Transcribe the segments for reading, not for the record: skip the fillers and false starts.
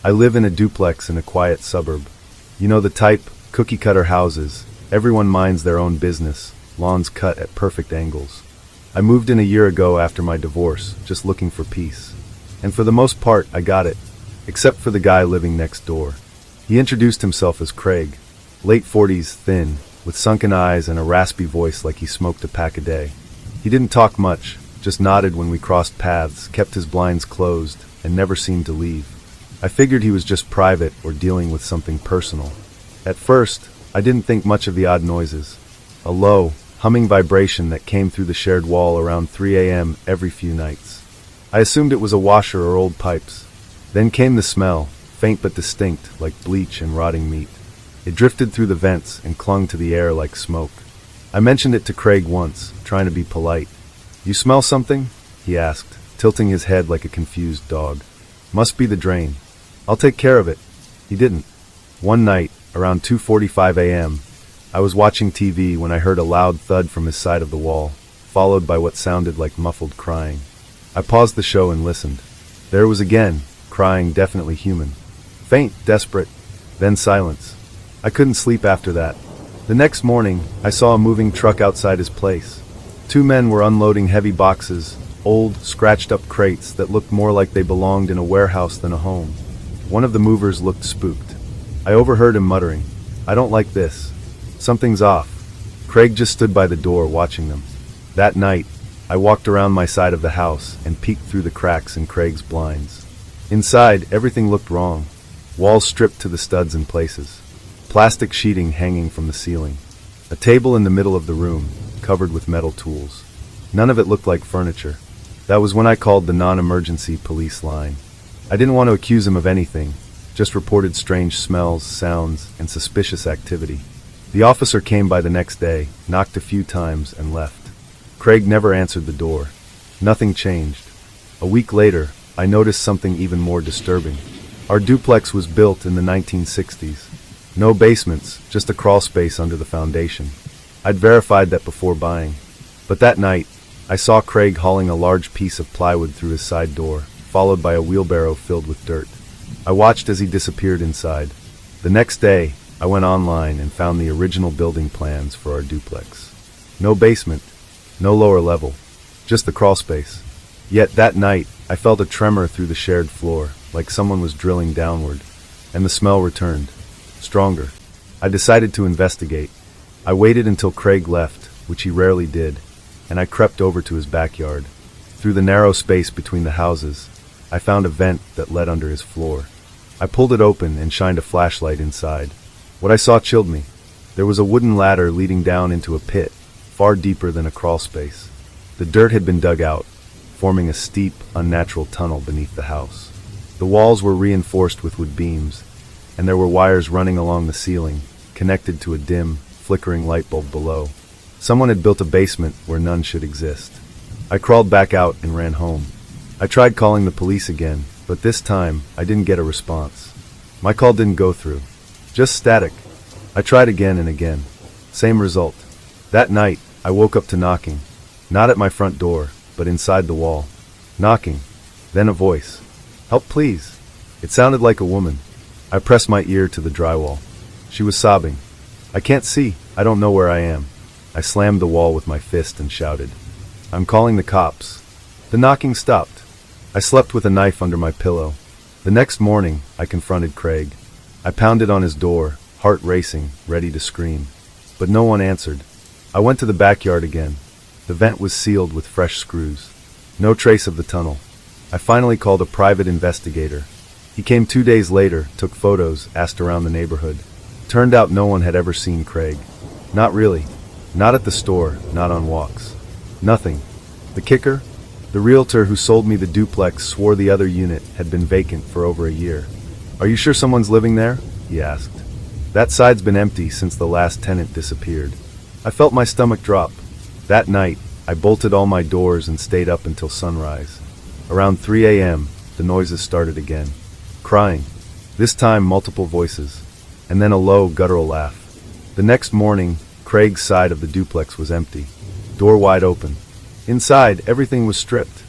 I live in a duplex in a quiet suburb. You know the type, cookie-cutter houses. Everyone minds their own business, lawns cut at perfect angles. I moved in a year ago after my divorce, just looking for peace. And for the most part, I got it, except for the guy living next door. He introduced himself as Craig, late 40s, thin, with sunken eyes and a raspy voice like he smoked a pack a day. He didn't talk much, just nodded when we crossed paths, kept his blinds closed, and never seemed to leave. I figured he was just private or dealing with something personal. At first, I didn't think much of the odd noises. A low, humming vibration that came through the shared wall around 3 a.m. every few nights. I assumed it was a washer or old pipes. Then came the smell, faint but distinct, like bleach and rotting meat. It drifted through the vents and clung to the air like smoke. I mentioned it to Craig once, trying to be polite. "You smell something?" he asked, tilting his head like a confused dog. "Must be the drain. I'll take care of it." He didn't. One night, around 2:45 a.m., I was watching TV when I heard a loud thud from his side of the wall, followed by what sounded like muffled crying. I paused the show and listened. There it was again, crying, definitely human. Faint, desperate, then silence. I couldn't sleep after that. The next morning, I saw a moving truck outside his place. Two men were unloading heavy boxes, old, scratched-up crates that looked more like they belonged in a warehouse than a home. One of the movers looked spooked. I overheard him muttering, "I don't like this. Something's off." Craig just stood by the door watching them. That night, I walked around my side of the house and peeked through the cracks in Craig's blinds. Inside, everything looked wrong. Walls stripped to the studs in places. Plastic sheeting hanging from the ceiling. A table in the middle of the room, covered with metal tools. None of it looked like furniture. That was when I called the non-emergency police line. I didn't want to accuse him of anything, just reported strange smells, sounds, and suspicious activity. The officer came by the next day, knocked a few times, and left. Craig never answered the door. Nothing changed. A week later, I noticed something even more disturbing. Our duplex was built in the 1960s. No basements, just a crawl space under the foundation. I'd verified that before buying. But that night, I saw Craig hauling a large piece of plywood through his side door, followed by a wheelbarrow filled with dirt. I watched as he disappeared inside. The next day, I went online and found the original building plans for our duplex. No basement, no lower level, just the crawl space. Yet that night, I felt a tremor through the shared floor, like someone was drilling downward, and the smell returned, stronger. I decided to investigate. I waited until Craig left, which he rarely did, and I crept over to his backyard. Through the narrow space between the houses, I found a vent that led under his floor. I pulled it open and shined a flashlight inside. What I saw chilled me. There was a wooden ladder leading down into a pit, far deeper than a crawl space. The dirt had been dug out, forming a steep, unnatural tunnel beneath the house. The walls were reinforced with wood beams, and there were wires running along the ceiling, connected to a dim, flickering light bulb below. Someone had built a basement where none should exist. I crawled back out and ran home. I tried calling the police again, but this time I didn't get a response. My call didn't go through. Just static. I tried again and again. Same result. That night, I woke up to knocking. Not at my front door, but inside the wall. Knocking. Then a voice. "Help, please." It sounded like a woman. I pressed my ear to the drywall. She was sobbing. "I can't see. I don't know where I am." I slammed the wall with my fist and shouted, "I'm calling the cops." The knocking stopped. I slept with a knife under my pillow. The next morning, I confronted Craig. I pounded on his door, heart racing, ready to scream. But no one answered. I went to the backyard again. The vent was sealed with fresh screws. No trace of the tunnel. I finally called a private investigator. He came 2 days later, took photos, asked around the neighborhood. Turned out no one had ever seen Craig. Not really. Not at the store, not on walks. Nothing. The kicker? The realtor who sold me the duplex swore the other unit had been vacant for over a year. "Are you sure someone's living there?" he asked. "That side's been empty since the last tenant disappeared." I felt my stomach drop. That night, I bolted all my doors and stayed up until sunrise. Around 3 a.m., the noises started again. Crying. This time, multiple voices. And then a low, guttural laugh. The next morning, Craig's side of the duplex was empty. Door wide open. Inside, everything was stripped.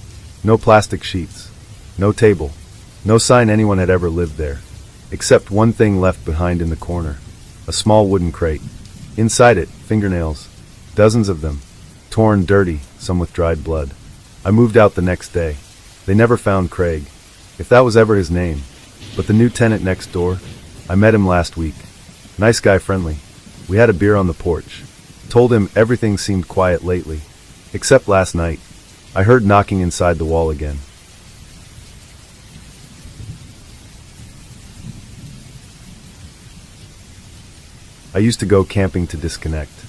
No plastic sheets. No table. No sign anyone had ever lived there, except one thing left behind in the corner. A small wooden crate. Inside it, fingernails. Dozens of them. Torn, dirty, some with dried blood. I moved out the next day. They never found Craig, if that was ever his name. But the new tenant next door, I met him last week. Nice guy, friendly. We had a beer on the porch. Told him everything seemed quiet lately. Except last night. I heard knocking inside the wall again. I used to go camping to disconnect.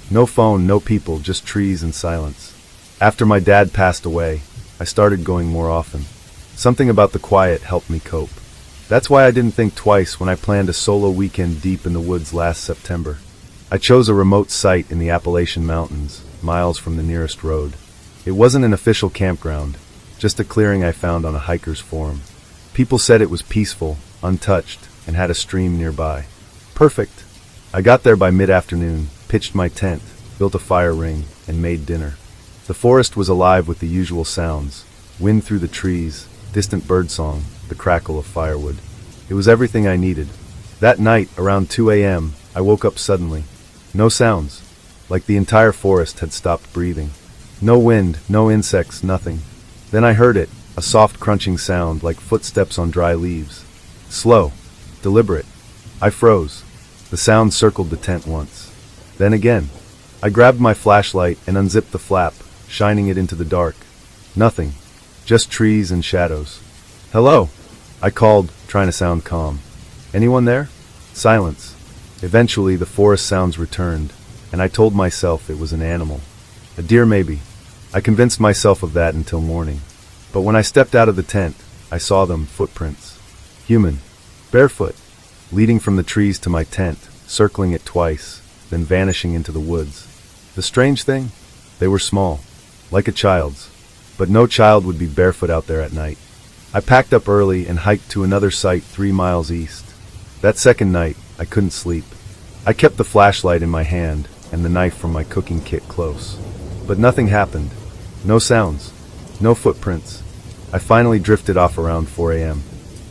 No phone, no people, just trees and silence. After my dad passed away, I started going more often. Something about the quiet helped me cope. That's why I didn't think twice when I planned a solo weekend deep in the woods last September. I chose a remote site in the Appalachian Mountains, miles from the nearest road. It wasn't an official campground, just a clearing I found on a hiker's forum. People said it was peaceful, untouched, and had a stream nearby. Perfect. I got there by mid-afternoon, pitched my tent, built a fire ring, and made dinner. The forest was alive with the usual sounds: wind through the trees, distant birdsong, the crackle of firewood. It was everything I needed. That night, around 2 a.m., I woke up suddenly. No sounds. Like the entire forest had stopped breathing. No wind, no insects, nothing. Then I heard it, a soft crunching sound like footsteps on dry leaves. Slow, deliberate. I froze. The sound circled the tent once. Then again. I grabbed my flashlight and unzipped the flap, shining it into the dark. Nothing. Just trees and shadows. "Hello," I called, trying to sound calm. "Anyone there?" Silence. Eventually the forest sounds returned, and I told myself it was an animal. A deer maybe. I convinced myself of that until morning. But when I stepped out of the tent, I saw them, footprints. Human. Barefoot. Leading from the trees to my tent, circling it twice, then vanishing into the woods. The strange thing? They were small. Like a child's. But no child would be barefoot out there at night. I packed up early and hiked to another site 3 miles east. That second night, I couldn't sleep. I kept the flashlight in my hand and the knife from my cooking kit close. But nothing happened. No sounds. No footprints. I finally drifted off around 4 a.m.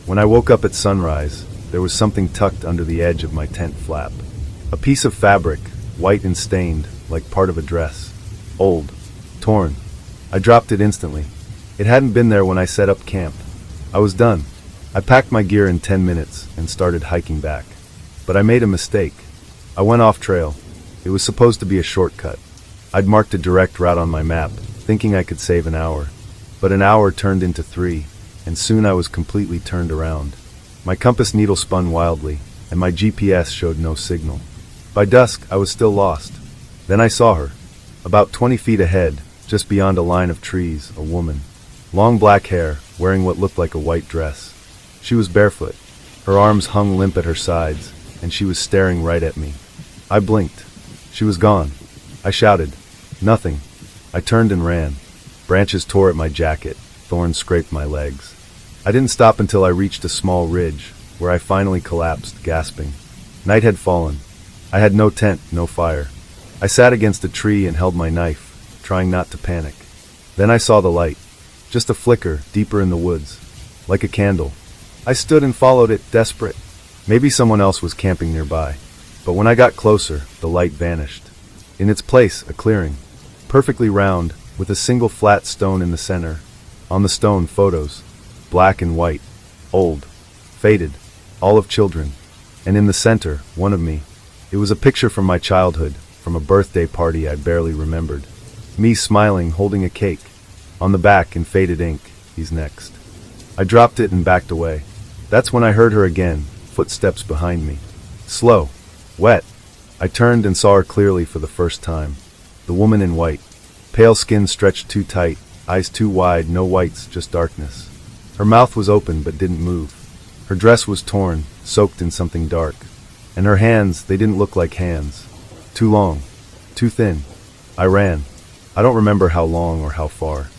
When I woke up at sunrise, there was something tucked under the edge of my tent flap. A piece of fabric, white and stained, like part of a dress. Old. Torn. I dropped it instantly. It hadn't been there when I set up camp. I was done. I packed my gear in 10 minutes and started hiking back. But I made a mistake. I went off trail. It was supposed to be a shortcut. I'd marked a direct route on my map, thinking I could save an hour. But an hour turned into 3, and soon I was completely turned around. My compass needle spun wildly, and my GPS showed no signal. By dusk, I was still lost. Then I saw her. About 20 feet ahead, just beyond a line of trees, a woman. Long black hair, wearing what looked like a white dress. She was barefoot. Her arms hung limp at her sides, and she was staring right at me. I blinked. She was gone. I shouted. Nothing. I turned and ran. Branches tore at my jacket. Thorns scraped my legs. I didn't stop until I reached a small ridge, where I finally collapsed, gasping. Night had fallen. I had no tent, no fire. I sat against a tree and held my knife, trying not to panic. Then I saw the light. Just a flicker, deeper in the woods. Like a candle. I stood and followed it, desperate. Maybe someone else was camping nearby. But when I got closer, the light vanished. In its place, a clearing. Perfectly round, with a single flat stone in the center. On the stone, photos. Black and white. Old. Faded. All of children. And in the center, one of me. It was a picture from my childhood, from a birthday party I barely remembered. Me smiling, holding a cake. On the back, in faded ink, "He's next." I dropped it and backed away. That's when I heard her again, footsteps behind me. Slow. Wet. I turned and saw her clearly for the first time. The woman in white. Pale skin stretched too tight, eyes too wide, no whites, just darkness. Her mouth was open but didn't move. Her dress was torn, soaked in something dark. And her hands, they didn't look like hands. Too long. Too thin. I ran. I don't remember how long or how far.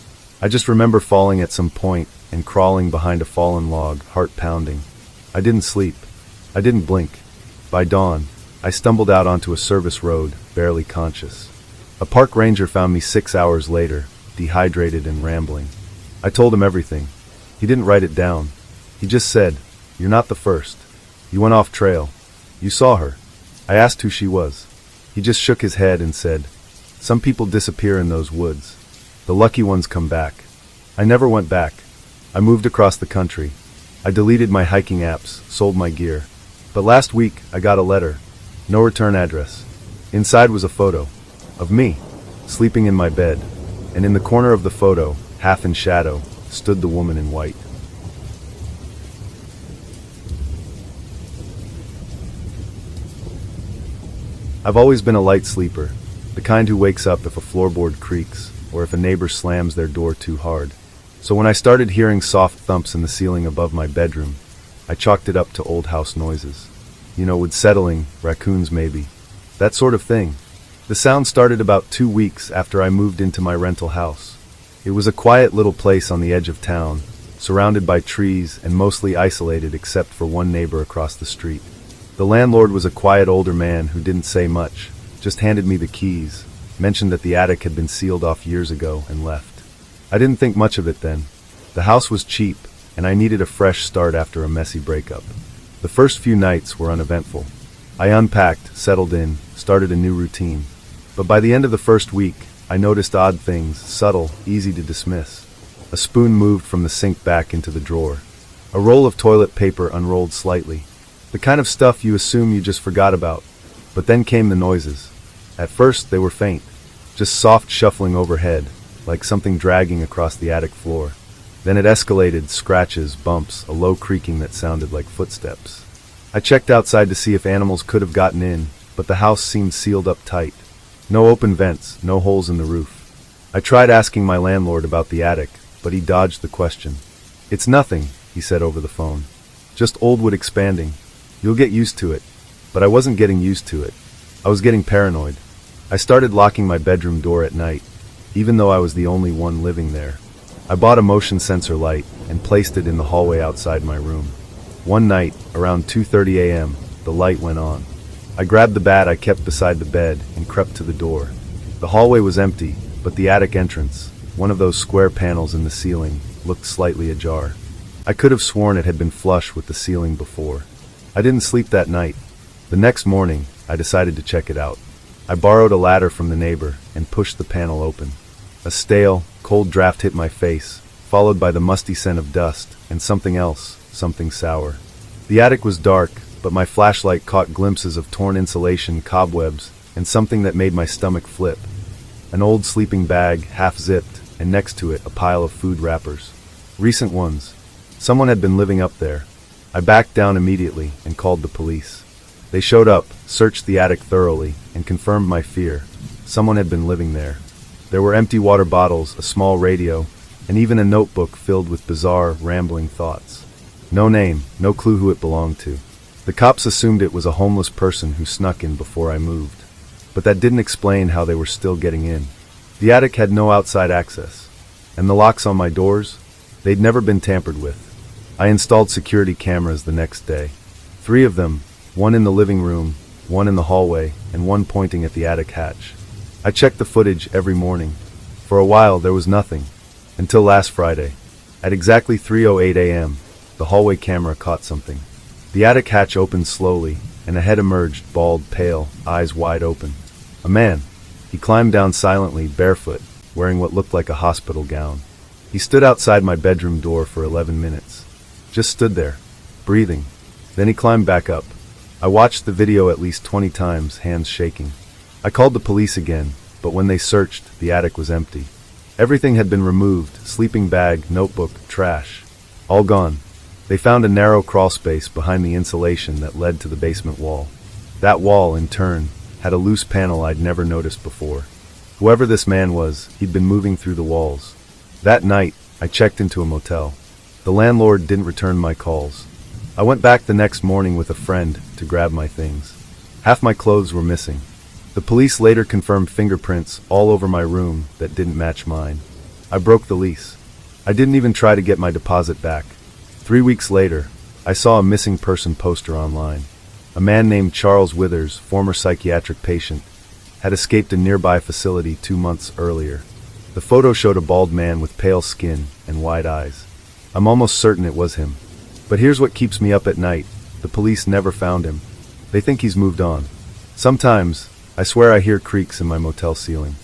I just remember falling at some point and crawling behind a fallen log, heart pounding. I didn't sleep. I didn't blink. By dawn, I stumbled out onto a service road, barely conscious. A park ranger found me 6 hours later, dehydrated and rambling. I told him everything. He didn't write it down. He just said, "You're not the first. You went off trail. You saw her." I asked who she was. He just shook his head and said, "Some people disappear in those woods. The lucky ones come back." I never went back. I moved across the country. I deleted my hiking apps, sold my gear. But last week, I got a letter. No return address. Inside was a photo of me, sleeping in my bed, and in the corner of the photo, half in shadow, stood the woman in white. I've always been a light sleeper, the kind who wakes up if a floorboard creaks or if a neighbor slams their door too hard. So when I started hearing soft thumps in the ceiling above my bedroom, I chalked it up to old house noises. You know, wood settling, raccoons maybe, that sort of thing. The sound started about 2 weeks after I moved into my rental house. It was a quiet little place on the edge of town, surrounded by trees and mostly isolated except for one neighbor across the street. The landlord was a quiet older man who didn't say much, just handed me the keys, mentioned that the attic had been sealed off years ago, and left. I didn't think much of it then. The house was cheap, and I needed a fresh start after a messy breakup. The first few nights were uneventful. I unpacked, settled in, started a new routine. But by the end of the first week, I noticed odd things, subtle, easy to dismiss. A spoon moved from the sink back into the drawer. A roll of toilet paper unrolled slightly. The kind of stuff you assume you just forgot about. But then came the noises. At first, they were faint, just soft shuffling overhead, like something dragging across the attic floor. Then it escalated, scratches, bumps, a low creaking that sounded like footsteps. I checked outside to see if animals could have gotten in, but the house seemed sealed up tight. No open vents, no holes in the roof. I tried asking my landlord about the attic, but he dodged the question. "It's nothing," he said over the phone. "Just old wood expanding. You'll get used to it." But I wasn't getting used to it. I was getting paranoid. I started locking my bedroom door at night, even though I was the only one living there. I bought a motion sensor light and placed it in the hallway outside my room. One night, around 2:30 a.m., the light went on. I grabbed the bat I kept beside the bed and crept to the door. The hallway was empty, but the attic entrance, one of those square panels in the ceiling, looked slightly ajar. I could have sworn it had been flush with the ceiling before. I didn't sleep that night. The next morning, I decided to check it out. I borrowed a ladder from the neighbor and pushed the panel open. A stale, cold draft hit my face, followed by the musty scent of dust and something else, something sour. The attic was dark, but my flashlight caught glimpses of torn insulation, cobwebs, and something that made my stomach flip. An old sleeping bag, half-zipped, and next to it a pile of food wrappers. Recent ones. Someone had been living up there. I backed down immediately and called the police. They showed up, searched the attic thoroughly, and confirmed my fear. Someone had been living there. There were empty water bottles, a small radio, and even a notebook filled with bizarre, rambling thoughts. No name, no clue who it belonged to. The cops assumed it was a homeless person who snuck in before I moved. But that didn't explain how they were still getting in. The attic had no outside access. And the locks on my doors? They'd never been tampered with. I installed security cameras the next day. 3 of them, one in the living room, one in the hallway, and one pointing at the attic hatch. I checked the footage every morning. For a while there was nothing, until last Friday. At exactly 3:08 a.m., the hallway camera caught something. The attic hatch opened slowly, and a head emerged, bald, pale, eyes wide open. A man. He climbed down silently, barefoot, wearing what looked like a hospital gown. He stood outside my bedroom door for 11 minutes. Just stood there, breathing. Then he climbed back up. I watched the video at least 20 times, hands shaking. I called the police again, but when they searched, the attic was empty. Everything had been removed, sleeping bag, notebook, trash. All gone. They found a narrow crawl space behind the insulation that led to the basement wall. That wall, in turn, had a loose panel I'd never noticed before. Whoever this man was, he'd been moving through the walls. That night, I checked into a motel. The landlord didn't return my calls. I went back the next morning with a friend to grab my things. Half my clothes were missing. The police later confirmed fingerprints all over my room that didn't match mine. I broke the lease. I didn't even try to get my deposit back. 3 weeks later, I saw a missing person poster online. A man named Charles Withers, former psychiatric patient, had escaped a nearby facility 2 months earlier. The photo showed a bald man with pale skin and wide eyes. I'm almost certain it was him. But here's what keeps me up at night. The police never found him. They think he's moved on. Sometimes, I swear I hear creaks in my motel ceiling.